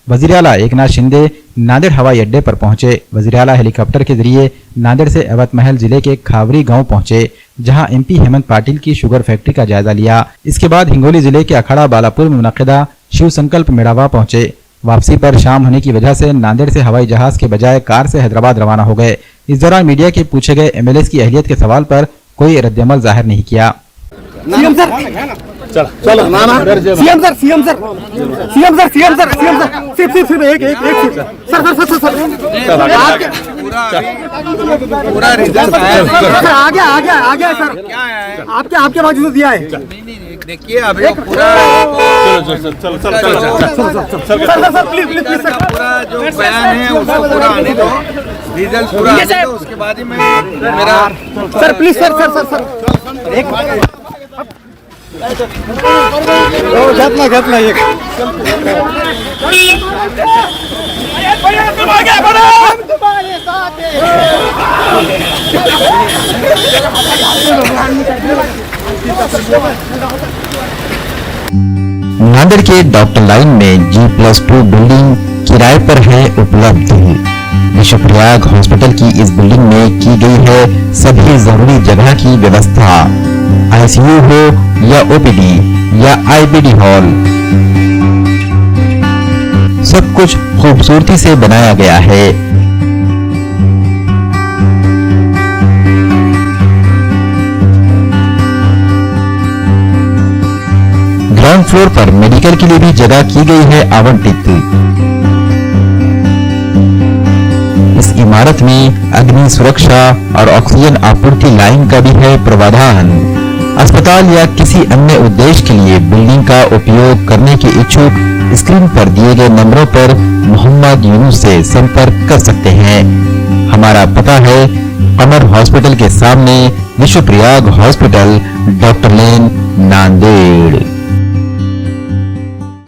वजीर आला एकनाथ शिंदे नांदेड़ हवाई अड्डे पर पहुंचे। वजीर आला हेलीकॉप्टर के जरिए नांदेड़ से अवध महल जिले के खावरी गांव पहुंचे, जहां एमपी हेमंत पाटिल की शुगर फैक्ट्री का जायजा लिया। इसके बाद हिंगोली जिले के अखाड़ा बालापुर में मुनक्किदा शिव संकल्प मेड़ावा पहुंचे। वापसी पर शाम होने की वजह से नांदेड़ से हवाई जहाज के बजाय कार से हैदराबाद रवाना हो गए। इस दौरान मीडिया के पूछे गए एमएलए की अहलियत के सवाल पर कोई रद्दअमल जाहिर नहीं किया। सीएम सर, चलो ना CM sir, CM sir, CM sir, CM sir, CM sir, सिर्फ एक सर पूरा रिजल्ट आ गया सर, आपके बाजू से दिया है। देखिए अभी पूरा सर प्लीज सर, पूरा जो बयान है उसको पूरा आने दो, रिजल्ट पूरा आने दो, उसके बाद ही मैं मेरा सर प्लीज सर एक घेतला एक नांदेड़ के डॉक्टर लाइन में G+2 बिल्डिंग किराए पर है उपलब्ध। विश्वप्रयाग हॉस्पिटल की इस बिल्डिंग में की गई है सभी जरूरी जगह की व्यवस्था। आईसीयू हो या ओपीडी या आईबीडी हॉल, सब कुछ खूबसूरती से बनाया गया है। ग्राउंड फ्लोर पर मेडिकल के लिए भी जगह की गई है आवंटित। इस इमारत में अग्नि सुरक्षा और ऑक्सीजन आपूर्ति लाइन का भी है प्रावधान। अस्पताल या किसी अन्य उद्देश्य के लिए बिल्डिंग का उपयोग करने के इच्छुक स्क्रीन पर दिए गए नंबरों पर मोहम्मद यूनुस से संपर्क कर सकते हैं। हमारा पता है कमर हॉस्पिटल के सामने, विश्वप्रयाग हॉस्पिटल, डॉक्टर लेन, नांदेड़।